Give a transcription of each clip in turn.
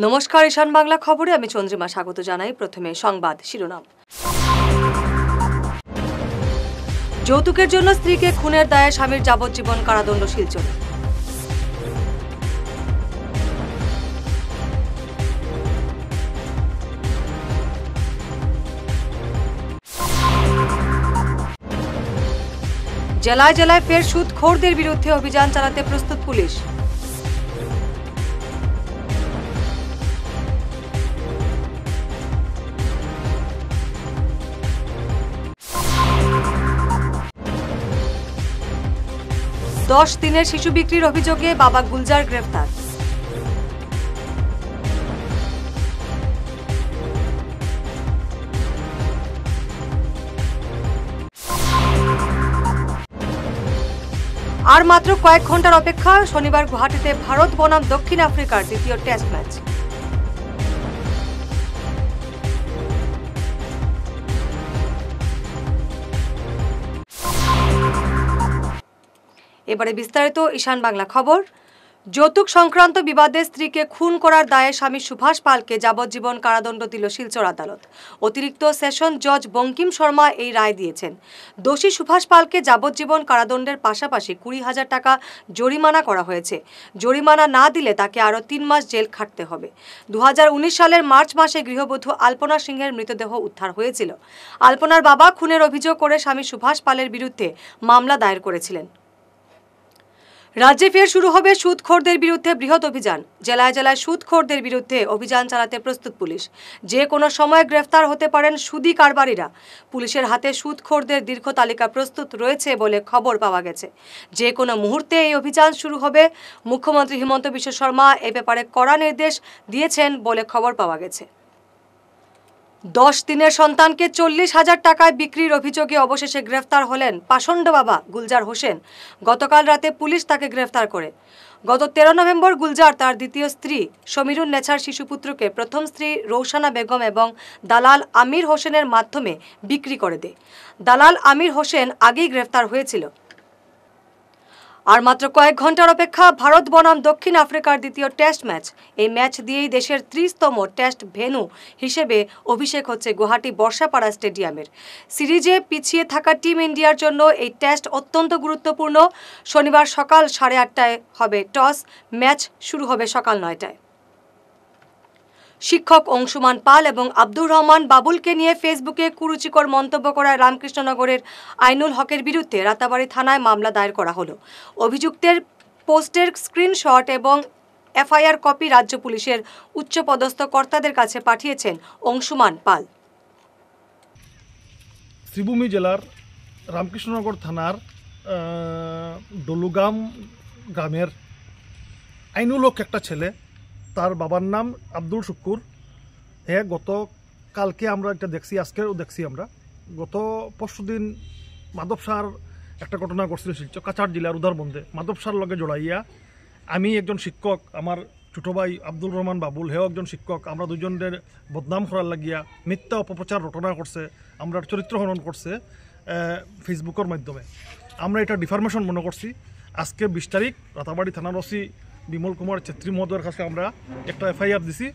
নমস্কার, ঈশান বাংলা খবরে আমি চন্দ্রিমা স্বাগত জানাই। প্রথমে সংবাদ শিরোনাম। যৌতুকের জন্য স্ত্রীকে খুনের দায়ে স্বামীর যাবজ্জীবন কারাদণ্ড শিলচরে। জেলায় জেলায় ফের সুদখোরদের বিরুদ্ধে অভিযান চালাতে প্রস্তুত পুলিশ। দশ দিনের শিশু বিক্রির অভিযোগে বাবা গুলজার গ্রেফতার। আর মাত্র কয়েক ঘন্টার অপেক্ষা, শনিবার গুয়াহাটিতে ভারত বনাম দক্ষিণ আফ্রিকার দ্বিতীয় টেস্ট ম্যাচ। এবারে বিস্তারিত ঈশান বাংলা খবর। যৌতুক সংক্রান্ত বিবাদে স্ত্রীকে খুন করার দায়ে স্বামী সুভাষ পালকে যাবজ্জীবন কারাদণ্ড দিল শিলচর আদালত। অতিরিক্ত সেশন জজ বঙ্কিম শর্মা এই রায় দিয়েছেন। দোষী সুভাষ পালকে যাবজ্জীবন কারাদণ্ডের পাশাপাশি 20,000 টাকা জরিমানা করা হয়েছে। জরিমানা না দিলে তাকে আরও 3 মাস জেল খাটতে হবে। 2019 সালের মার্চ মাসে গৃহবধূ আলপনা সিংহের মৃতদেহ উদ্ধার হয়েছিল। আলপনার বাবা খুনের অভিযোগ করে স্বামী সুভাষ পালের বিরুদ্ধে মামলা দায়ের করেছিলেন। রাজ্যে ফের শুরু হবে সুদখোরদের বিরুদ্ধে বৃহৎ অভিযান। জেলায় জেলায় সুদখোরদের বিরুদ্ধে অভিযান চালাতে প্রস্তুত পুলিশ। যে কোনো সময় গ্রেফতার হতে পারেন সুদি কারবারিরা। পুলিশের হাতে সুদখোরদের দীর্ঘ তালিকা প্রস্তুত রয়েছে বলে খবর পাওয়া গেছে। যে কোনো মুহূর্তে এই অভিযান শুরু হবে। মুখ্যমন্ত্রী হিমন্ত বিশ্ব শর্মা এ ব্যাপারে কড়া নির্দেশ দিয়েছেন বলে খবর পাওয়া গেছে। 10 দিনের সন্তানকে 40,000 টাকায় বিক্রির অভিযোগে অবশেষে গ্রেফতার হলেন পাষণ্ড বাবা গুলজার হোসেন। গতকাল রাতে পুলিশ তাকে গ্রেফতার করে। গত 13 নভেম্বর গুলজার তার দ্বিতীয় স্ত্রী সমীরুন নেছার শিশুপুত্রকে প্রথম স্ত্রী রৌশানা বেগম এবং দালাল আমির হোসেনের মাধ্যমে বিক্রি করে দেয়। দালাল আমির হোসেন আগেই গ্রেফতার হয়েছিল। আর মাত্র কয়েক ঘন্টার অপেক্ষা, ভারত বনাম দক্ষিণ আফ্রিকার দ্বিতীয় টেস্ট ম্যাচ। এই ম্যাচ দিয়েই দেশের 30তম টেস্ট ভেন্যু হিসেবে অভিষেক হচ্ছে গুয়াহাটি বর্ষাপাড়া স্টেডিয়ামের। সিরিজে পিছিয়ে থাকা টিম ইন্ডিয়ার জন্য এই টেস্ট অত্যন্ত গুরুত্বপূর্ণ। শনিবার সকাল 8:30টায় হবে টস। ম্যাচ শুরু হবে সকাল 9টায়। শিক্ষক অংশুমান পাল এবং আব্দুর রহমান বাবুলকে নিয়ে ফেসবুকে কুরুচিকর মন্তব্য করায় রামকৃষ্ণনগরের আইনুল হকের বিরুদ্ধে রাতাবাড়ি থানায় মামলা দায়ের করা হলো। অভিযুক্তের পোস্টের স্ক্রিনশট এবং এফআইআর কপি রাজ্য পুলিশের উচ্চপদস্থ কর্তাদের কাছে পাঠিয়েছেন অংশুমান পাল। শ্রীভূমি জেলার রামকৃষ্ণনগর থানার ডলুগাম গ্রামের আইনুল হক একটা ছেলে, তার বাবার নাম আব্দুল শুক্কুর। হ্যাঁ, গত কালকে আমরা এটা দেখছি, আজকেও দেখছি আমরা। গত পরশুদিন মাধবসার একটা ঘটনা ঘটছিল শিলচর কাছাড় জেলার উদারবন্দে। মাধবসার লগে জড়াইয়া আমি একজন শিক্ষক, আমার ছোটো ভাই আব্দুর রহমান বাবুল হেও একজন শিক্ষক, আমরা দুজনের বদনাম করার লাগিয়া মিথ্যা অপপ্রচার রটনা করছে, আমরা চরিত্র হনন করছে ফেসবুকের মাধ্যমে। আমরা এটা ডিফরমেশন মনে করছি। আজকে 20 তারিখ রাতাবাড়ি থানার ওসি বিমল কুমার ছেত্রী মহোদয়ের কাছে আমরা একটা এফআইআর দিছি।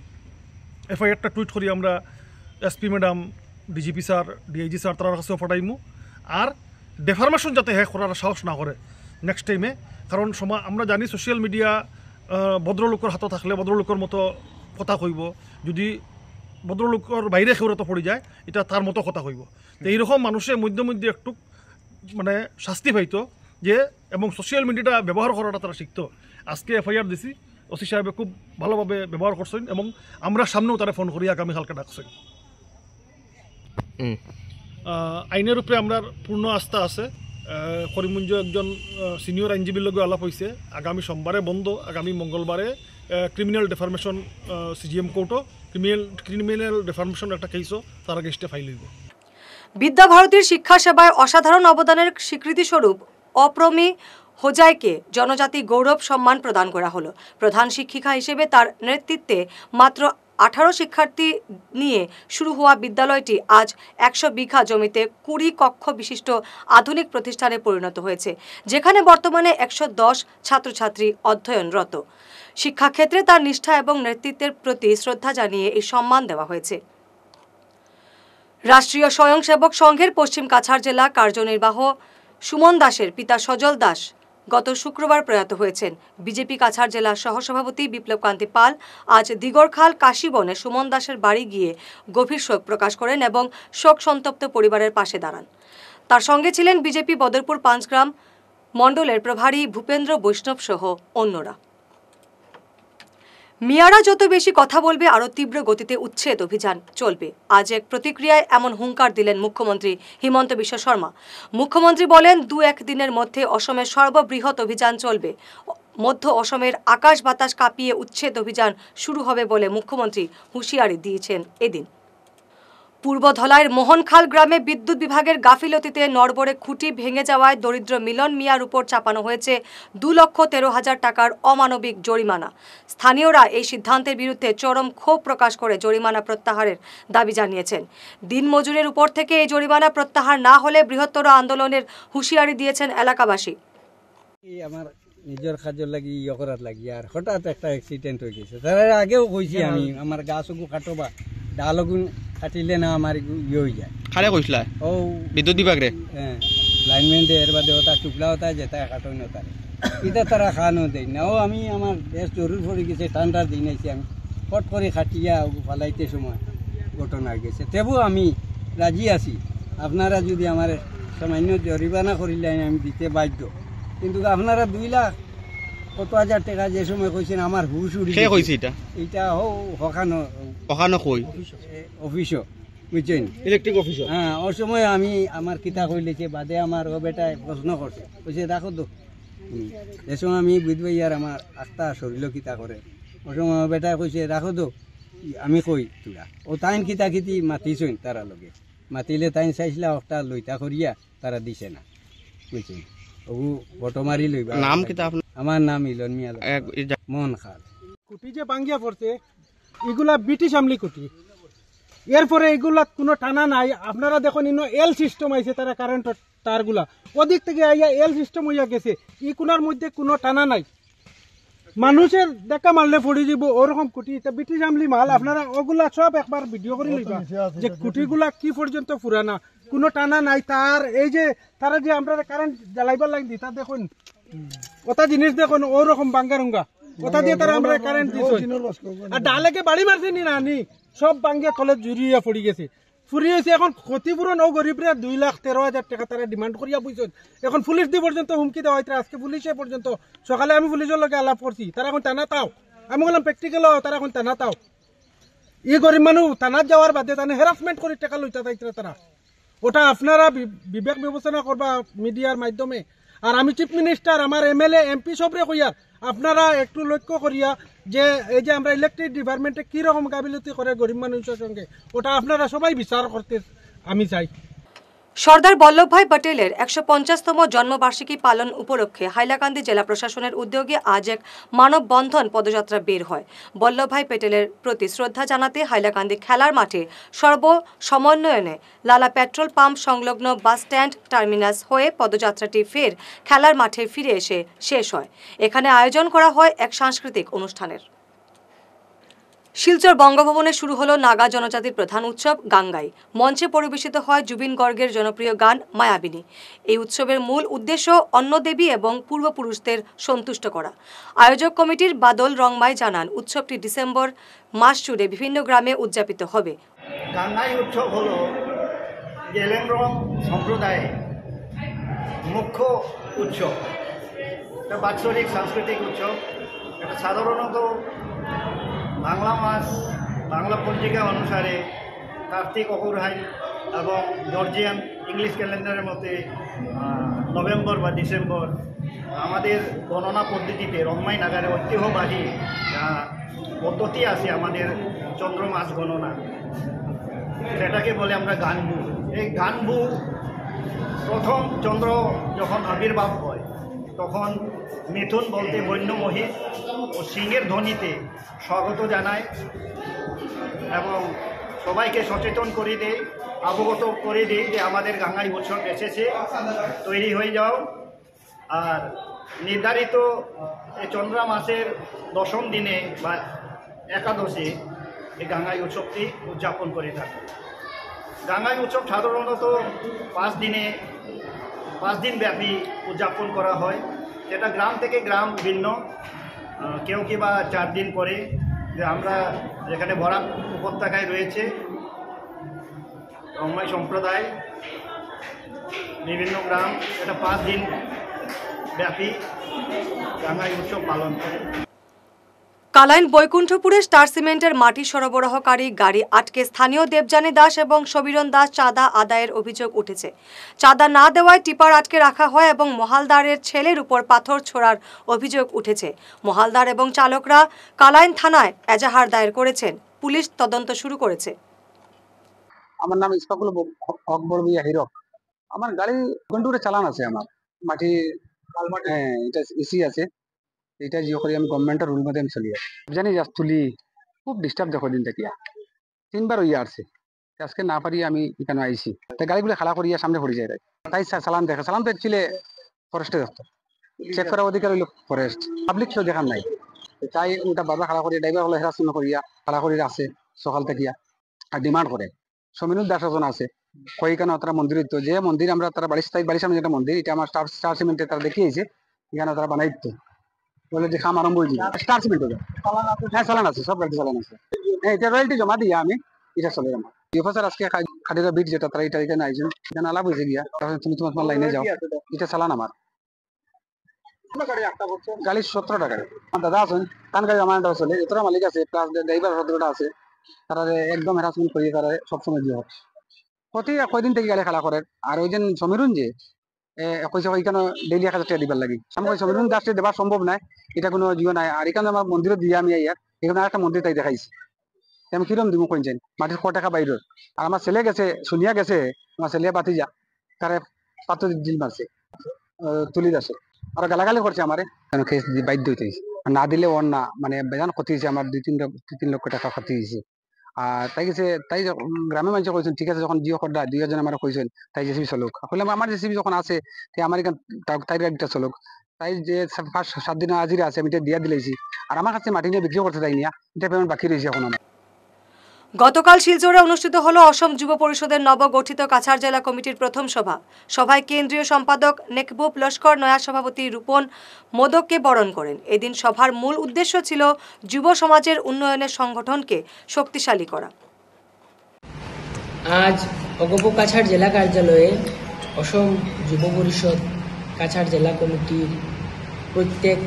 এফআইআরটা টুইট করি আমরা SP madam, DGP sir, DIG sir তার কাছেও পাঠাইমু। আর ডেফরমেশন যাতে হ্যাঁ করার সাহস না করে নেক্সট টাইমে। কারণ আমরা জানি সোশ্যাল মিডিয়া ভদ্রলোকের হাতে থাকলে ভদ্রলোকের মতো কথা কইব, যদি ভদ্রলোকের বাইরে খেউরত পড়ে যায় এটা তার মতো কথা কইব। তো এইরকম মানুষের মধ্যে মধ্যে একটু মানে শাস্তি পাইতো যে, এবং সোশ্যাল মিডিয়াটা ব্যবহার করাটা তারা শিখতো। আজকে এফআইআর দিছি, ওসি সাহেবে খুব ভালোভাবে ব্যবহার করছেন এবং আমরা সামনেও তারা ফোন করি আগামীকালকে ডাকছেন। আইনের উপরে আমরা পূর্ণ আস্থা আছে। করিমগঞ্জ একজন সিনিয়র আইনজীবীর লগে আলাপ হয়েছে। আগামী সোমবারে বন্ধ, আগামী মঙ্গলবারে ক্রিমিনাল ডেফরমেশন সিজিএম কোর্টও ক্রিমিনাল ডেফরমেশন একটা কেসও তার আগেস্টে ফাইল হইব। বিদ্যাভারতীর শিক্ষা সেবায় অসাধারণ অবদানের স্বীকৃতিস্বরূপ অপ্রমি হোজাইকে জনজাতি গৌরব সম্মান প্রদান করা হলো। প্রধান শিক্ষিকা হিসেবে তার নেতৃত্বে মাত্র 18 শিক্ষার্থী নিয়ে শুরু হওয়া বিদ্যালয়টি আজ 100 বিঘা জমিতে 20 কক্ষ বিশিষ্ট আধুনিক প্রতিষ্ঠানে পরিণত হয়েছে, যেখানে বর্তমানে 110 ছাত্রছাত্রী অধ্যয়নরত। শিক্ষাক্ষেত্রে তার নিষ্ঠা এবং নেতৃত্বের প্রতি শ্রদ্ধা জানিয়ে এই সম্মান দেওয়া হয়েছে। রাষ্ট্রীয় স্বয়ংসেবক সংঘের পশ্চিম কাছাড় জেলা কার্যনির্বাহ সুমন দাসের পিতা সজল দাস গত শুক্রবার প্রয়াত হয়েছেন। বিজেপি কাছাড় জেলা সহসভাপতি বিপ্লব কান্তি পাল আজ দিগরখাল কাশীবনে সুমন দাসের বাড়ি গিয়ে গভীর শোক প্রকাশ করেন এবং শোক সন্তপ্ত পরিবারের পাশে দাঁড়ান। তার সঙ্গে ছিলেন বিজেপি বদরপুর পাঁচগ্রাম মণ্ডলের প্রভারী ভূপেন্দ্র বৈষ্ণব সহ অন্যরা। মিয়ারা যত বেশি কথা বলবে, আরও তীব্র গতিতে উচ্ছেদ অভিযান চলবে। আজ এক প্রতিক্রিয়ায় এমন হুঙ্কার দিলেন মুখ্যমন্ত্রী হিমন্ত বিশ্ব শর্মা। মুখ্যমন্ত্রী বলেন, 2-1 দিনের মধ্যে অসমের সর্ববৃহৎ অভিযান চলবে। মধ্য অসমের আকাশ বাতাস কাঁপিয়ে উচ্ছেদ অভিযান শুরু হবে বলে মুখ্যমন্ত্রী হুঁশিয়ারি দিয়েছেন এদিন। পূর্ব ধলাইয়ের মোহনখাল গ্রামে বিদ্যুৎ বিভাগের গাফিলতিতে নড়বড়ে খুঁটি ভেঙে যাওয়ায় দরিদ্র মিলন মিয়ার উপর চাপানো হয়েছে 2,13,000 টাকার অমানবিক জরিমানা। স্থানীয়রা এই সিদ্ধান্তের বিরুদ্ধে চরম ক্ষোভ প্রকাশ করে জরিমানা প্রত্যাহারের দাবি জানিয়েছেন। দিনমজুরের উপর থেকে এই জরিমানা প্রত্যাহার না হলে বৃহত্তর আন্দোলনের হুঁশিয়ারি দিয়েছেন এলাকাবাসী। আমার নিজের কাজের লাগি করার লাগি আর হঠাৎ একটা অ্যাক্সিডেন্ট হয়ে গেছে। তার আগেও কইছি আমি আমার গাছকু কাটোবা ডালগুন কাটিলে না আমার হয়ে যায়। খারে কইছলা ও বিদ্যুৎ বিভাগ রে হ্যাঁ লাইনম্যান এর বাদে ওটা টুকলা হতা যেটা কাটোই না তার এটা তারা খানো দেয় না। ও আমি আমার বেশ জরুরি পড়ে গেছে, ঠান্ডার দিন আইছি, আমি ফট করে খাটিয়া ফালাইতে সময় ঘটনা গেছে। তবু আমি রাজি আছি, আপনারা যদি আমার সামান্য জরিমানা করিলে আমি দিতে বাধ্য। কিন্তু আপনারা 2,00,000 টাকা যে সময় কইছেন আমার হুশ উড়ি এটা হখানো কই অফিসও বুঝছেন, ইলেকট্রিক অফিস। হ্যাঁ ওই সময় আমি আমার কিতা কইলেছে বাদে আমার ও বেটায় প্রশ্ন করছে, কইছে দেখো তো যে সময় আমি বুঝবই আর আমার আত্মা শরীর কিতা করে। ওই সময় ও বেটায় কইছে রাখো তো আমি কই তোরা ও তাইন কিতা কিতি মাতিছইন, তারা লগে মাতিলে তাইন চাইছিলা একটা লইতা করিয়া তারা দিছে না বুঝছেন। ওগু ফটো মারি লইবা। নাম কিতা আপনার? আমার নাম মিলন মিয়া মোহন খাল। কুটি যে ভাঙ্গিয়া পড়ছে এগুলা ব্রিটিশ আমলি কুটি, এরপরে এগুলা কোনো টানা নাই। আপনারা দেখুন ইনো এল সিস্টেম আইছে, তারা কারেন্টের তারগুলা ওদিক থেকে আইয়া এল সিস্টেম হইয়া গেছে। ই কোনার মধ্যে কোনো টানা নাই, মানুষের দেখা মারলে পড়ে যাব ওরকম কুটি। এটা ব্রিটিশ আমলি মাল। আপনারা ওগুলা সব একবার ভিডিও করে লইবা যে কুটিগুলা কি পর্যন্ত পুরানা, কোনো টানা নাই। তার এই যে তারা যে আমরা কারেন্ট জ্বালাইবার লাইন দিই তা দেখুন, ওটা জিনিস দেখুন ওরকম বাঙ্গারুঙ্গা ওটা দিয়ে তারা আমরা কারেন্ট দিচ্ছি। আর ডালেকে বাড়ি মারছে নি না নি সব বাঙ্গিয়া তলে জুড়িয়া পড়ি গেছে, ফুরি হয়েছে। এখন ক্ষতিপূরণ ও গরিবরা 2,13,000 টাকা তারা ডিমান্ড করিয়া বুঝছেন। এখন পুলিশ দিয়ে পর্যন্ত হুমকি দেওয়া হয়েছে। আজকে পুলিশে পর্যন্ত সকালে আমি পুলিশের লগে আলাপ করছি, তারা এখন টানা তাও। আমি বললাম প্র্যাকটিক্যাল, তারা এখন টানা তাও। ই গরিব মানুষ টানাত যাওয়ার বাদে তানে হ্যারাসমেন্ট করে টাকা লইতে চাইছে তারা। ওটা আপনারা বিবেক বিবেচনা করবা মিডিয়ার মাধ্যমে। আর আমি চিফ মিনিস্টার আমার MLA MP সবরে কইয়ার আপনারা একটু লক্ষ্য করিয়া যে এই যে আমরা ইলেকট্রিক ডিপার্টমেন্টে কিরকম গাফিলতি করে গরিব মানুষের সঙ্গে, ওটা আপনারা সবাই বিচার করতে আমি চাই। সর্দার বল্লভভাই পটেলের 150তম জন্মবার্ষিকী পালন উপলক্ষে হাইলাকান্দি জেলা প্রশাসনের উদ্যোগে আজ এক মানববন্ধন পদযাত্রা বের হয়। বল্লভভাই পটেলের প্রতি শ্রদ্ধা জানাতে হাইলাকান্দি খেলার মাঠে সর্বসমন্বয়নে লালা পেট্রোল পাম্প সংলগ্ন বাস স্ট্যান্ড টার্মিনাস হয়ে পদযাত্রাটি ফের খেলার মাঠে ফিরে এসে শেষ হয়। এখানে আয়োজন করা হয় এক সাংস্কৃতিক অনুষ্ঠানের। শিলচর বঙ্গভবনে শুরু হলো নাগা জনজাতির প্রধান উৎসব গাঙ্গাই। মঞ্চে পরিবেশিত হয় জুবিন গর্গের জনপ্রিয় গান মায়াবিনী। এই উৎসবের মূল উদ্দেশ্য অন্য দেবী এবং পূর্বপুরুষদের সন্তুষ্ট করা। আয়োজক কমিটির বাদল রংমাই জানান, উৎসবটি ডিসেম্বর মাস জুড়ে বিভিন্ন গ্রামে উদযাপিত হবে। গাঙ্গাই উৎসব হল গেলেনরং সম্প্রদায়ের মুখ্য উৎসব। এটা বাৎসরিক সাংস্কৃতিক উৎসব। এটা সাধারণত বাংলা মাস বাংলা পঞ্জিকা অনুসারে কার্তিক অগ্রহায়ণ এবং জর্জিয়ান ইংলিশ ক্যালেন্ডারের মতে নভেম্বর বা ডিসেম্বর। আমাদের গণনা পদ্ধতিতে রংমাই নাগারে ঐতিহ্যবাহী পদ্ধতি আছে আমাদের চন্দ্র মাস গণনা, সেটাকে বলে আমরা গানবু। এই গানবু প্রথম চন্দ্র যখন আবির্ভাব হয় তখন মিথুন বলতে বন্য মহিষ ও সিংহের ধ্বনিতে স্বাগত জানায় এবং সবাইকে সচেতন করে দেয়, অবগত করে দেয় যে আমাদের গাঙ্গাই উৎসব এসেছে, তৈরি হয়ে যাও। আর নির্ধারিত এই চন্দ্রা মাসের 10ম দিনে বা একাদশী এই গাঙ্গাই উৎসবটি উদযাপন করে থাকে। গাঙ্গাই উৎসব সাধারণত 5 দিন ব্যাপী উদযাপন করা হয়, যেটা গ্রাম থেকে গ্রাম ভিন্ন। কেউ কিবা 4 দিন করে, যে আমরা যেখানে বরাক উপত্যকায় রয়েছে রংমাই সম্প্রদায় বিভিন্ন গ্রাম, এটা 5 দিন ব্যাপী গাঙ্গাই উৎসব পালন করে। কালাইন বৈকুণ্ঠপুরে স্টার সিমেন্টের মাটি সরবরাহকারী গাড়ি আটকে স্থানীয় দেবযানী দাস এবং সমীরণ দাস চাঁদা আদায়ের অভিযোগ উঠেছে। চাঁদা না দেওয়ায় টিপার আটকে রাখা হয় এবং মহালদারের ছেলের উপর পাথর ছোড়ার অভিযোগ উঠেছে। মহালদার এবং চালকরা কালাইন থানায় এজাহার দায়ের করেছেন। পুলিশ তদন্ত শুরু করেছে। আমার নাম ইসফাকুল হক বড়মিয়া হিরক। আমার গাড়ি বৈকুণ্ঠপুরে চালান আছে, আমার মাটি এটা এসি আছে, এটা জিও করি আমি গভর্নমেন্টের রুল মধ্যে আমি চলি আছি। জানি যা তুলি খুব ডিস্টার্ব দেখো দিন থেকে 3বার হইয়া আসছে, আজকে না পারি আমি এখানে আইসি। তাই গাড়িগুলো খালা করিয়া সামনে পড়ে যায়, তাই চালান দেখে। চালান তো অ্যাকচুয়ালি ফরেস্টে দপ্তর চেক করার অধিকার হইল ফরেস্ট, পাবলিক কেউ দেখান নাই। তাই ওটা বারবার খাড়া করিয়া ড্রাইভার হলে হেরাসমেন্ট করিয়া খাড়া করিয়া আছে সকাল থেকে আর ডিমান্ড করে। সমীরণ দাস ওজন আছে কই কেন তারা মন্দির তো যে মন্দির আমরা তারা বাড়ির সামনে যেটা মন্দির, এটা আমার স্টার সিমেন্টে তারা দেখিয়েছে, এখানে তারা বানাইতো বলে যে খাম আরম্ভ হয়েছিল স্টার সিমেন্ট। হ্যাঁ চালান আছে, সব গাড়ি চালান আছে। হ্যাঁ এটা রয়্যালটি জমা দিয়া আমি এটা চলে আমার অফিসার আজকে খাটিরা বিট যেটা তারা এটা এখানে আইছেন, এখানে আলাপ হয়েছে গিয়া তুমি তোমার লাইনে যাও, এটা চালান আমার গাড়ি 17 টাকা। আমার দাদা আছেন কান গাড়ি আমার চলে, যতটা মালিক আছে প্লাস ড্রাইভার 17টা আছে, তারা একদম হ্যারাসমেন্ট করিয়ে তারা সবসময় দিয়ে হয় প্রতি কয়দিন থেকে গাড়ি খেলা করে। আর ওই দিন সমীরণ যে কইছে ওইখানে ডেইলি 1000 টাকা দিবার লাগে, আমি কই সমীরণ দাসে দেওয়া সম্ভব নাই, এটা কোনো জিও নাই। আর এখানে আমার মন্দিরে দিয়ে আমি আইয়া এখানে একটা মন্দির তাই দেখাইছি, আমি কিরম দিব কইছেন মাটির 100 টাকা বাইরের। আর আমার ছেলে গেছে শুনিয়া গেছে, আমার ছেলে বাতি যা তারে পাত্র দিল মারছে তুলি দাসে, আর গালাগালি করছে আমারে, কেন কেস দিয়ে বাধ্য হইতে না দিলে ওর না মানে বেজান ক্ষতি হয়েছে, আমার 2-3 লক্ষ টাকা ক্ষতি হয়েছে। আর তাই গেছে তাই গ্রামের মানুষ কইছেন ঠিক আছে, যখন জিও করডা 2 জন আমার কইছেন তাই জেসিবি চলুক, বললাম আমার জেসিবি যখন আছে আমার এখান তাই গাড়িটা চলুক। তাই যে 7 দিনের হাজিরা আছে আমি এটা দিয়া দিলেছি, আর আমার কাছে মাটি নিয়ে বিক্রি করতে যাই না, এটা পেমেন্ট বাকি রয়েছে এখন আমার। গতকাল শিলচরে অনুষ্ঠিত হলো অসম যুব পরিষদের নবগঠিত কাছাড় জেলা কমিটির প্রথম সভা। সভায় কেন্দ্রীয় সম্পাদক নেকবুব লস্কর, নয়া সভাপতি রূপন মোদককে বরণ করেন। এদিন সভার মূল উদ্দেশ্য ছিল যুব সমাজের উন্নয়নের সংগঠনকে শক্তিশালী করা। আজ অগপ কাছাড় জেলা কার্যালয়ে অসম যুব পরিষদ কাছাড় জেলা কমিটির প্রত্যেক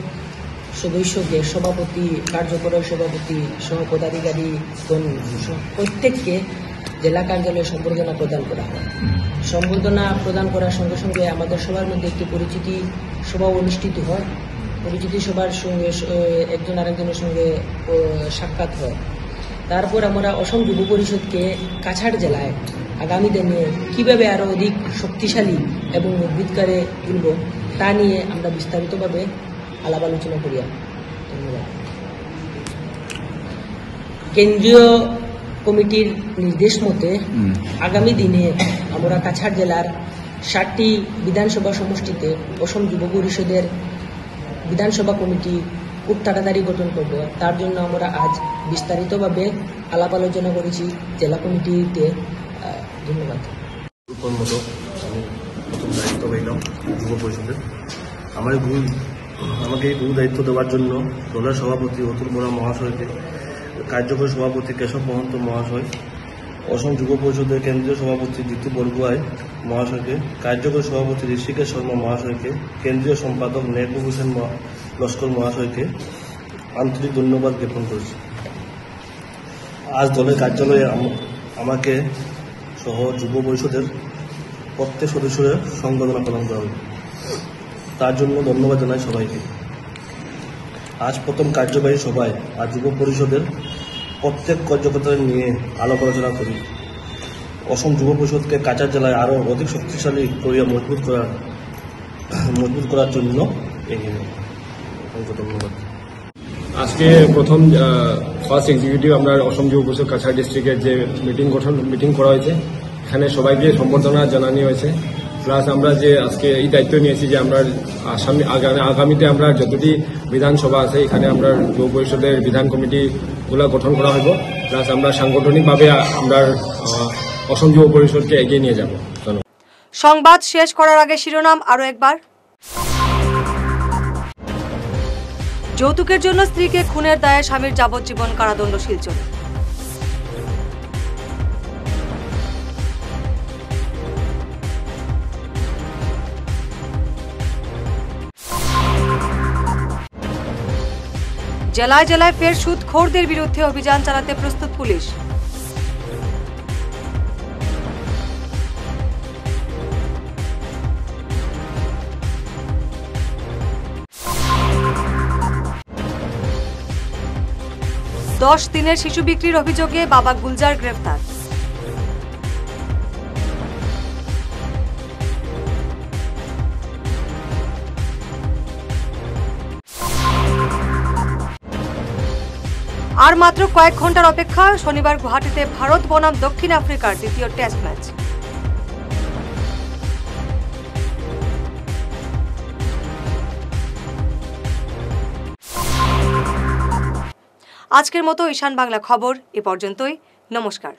সদস্যকে সভাপতি, কার্যকরী সভাপতি সহ পদাধিকারী প্রত্যেককে জেলা কার্যালয়ে সম্বর্ধনা প্রদান করা হয়। সম্বর্ধনা প্রদান করার সঙ্গে সঙ্গে আমাদের সবার মধ্যে একটি পরিচিতি সভা অনুষ্ঠিত হয়। পরিচিতি সভার সঙ্গে একজন আরেকজনের সঙ্গে সাক্ষাৎ হয়। তারপর আমরা অসম যুব পরিষদকে কাছাড় জেলায় আগামী দিনে কীভাবে আরও অধিক শক্তিশালী এবং মজবুত করে তুলব তা নিয়ে আমরা বিস্তারিতভাবে আলাপ আলোচনা করি। ধন্যবাদ। কেন্দ্রীয় কমিটির নির্দেশ মতে আগামী দিনে আমরা কাছাড় জেলার 7টি বিধানসভা সমষ্টিতে অসম যুব পরিষদের বিধানসভা কমিটি খুব তাড়াতাড়ি গঠন করব। তার জন্য আমরা আজ বিস্তারিতভাবে আলাপ আলোচনা করেছি জেলা কমিটিতে। ধন্যবাদ। রূপন মোদক, আমি প্রথম দায়িত্ব পাইলাম যুব পরিষদের। আমাকে এই গুরু দায়িত্ব দেওয়ার জন্য দলের সভাপতি অতুল বরা মহাশয়কে, কার্যকরী সভাপতি কেশব মহন্ত মহাশয়, অসম যুব পরিষদের কেন্দ্রীয় সভাপতি জিতু বরগুয়াই মহাশয়কে, কার্যকরী সভাপতি ঋষিকেশ শর্মা মহাশয়কে, কেন্দ্রীয় সম্পাদক নেকবুব হোসেন লস্কর মহাশয়কে আন্তরিক ধন্যবাদ জ্ঞাপন করেছি। আজ দলের কার্যালয়ে আমাকে সহ যুব পরিষদের প্রত্যেক সদস্যের সংবর্ধনা প্রদান করা হবে, তার জন্য ধন্যবাদ জানাই সবাইকে। আজ প্রথম কার্যবাহী সভায় আজ যুব পরিষদের প্রত্যেক কার্যকর্তা নিয়ে আলাপ আলোচনা করি। অসম যুব পরিষদকে কাছাড় জেলায় আরও অধিক শক্তিশালী করিয়া মজবুত করার জন্য এগিয়ে নেব। অসংখ্য ধন্যবাদ। আজকে প্রথম ফার্স্ট এক্সিকিউটিভ আমরা অসম যুব পরিষদ কাছাড় ডিস্ট্রিক্টের যে মিটিং করা হয়েছে, এখানে সবাইকে সম্বর্ধনা জানানো হয়েছে। প্লাস আমরা যে আজকে এই দায়িত্ব নিয়েছি যে আমরা আগামীতে আমরা যতটি বিধানসভা আছে এখানে আমরা যুব পরিষদের বিধান কমিটিগুলো গঠন করা হইব। প্লাস আমরা সাংগঠনিকভাবে আমরা অসম যুব পরিষদকে এগিয়ে নিয়ে যাব। সংবাদ শেষ করার আগে শিরোনাম আরো একবার। যৌতুকের জন্য স্ত্রীকে খুনের দায়ে স্বামীর যাবজ্জীবন কারাদণ্ড শিলচর। জেলায় জেলায় ফের সুদখোরদের বিরুদ্ধে অভিযান চালাতে প্রস্তুত পুলিশ। দশ দিনের শিশু বিক্রির অভিযোগে বাবা গুলজার গ্রেফতার। আর মাত্র কয়েক ঘন্টার অপেক্ষা, শনিবার গুয়াহাটিতে ভারত বনাম দক্ষিণ আফ্রিকার দ্বিতীয় টেস্ট ম্যাচ। আজকের মতো ঈশান বাংলা খবর এ পর্যন্তই। নমস্কার।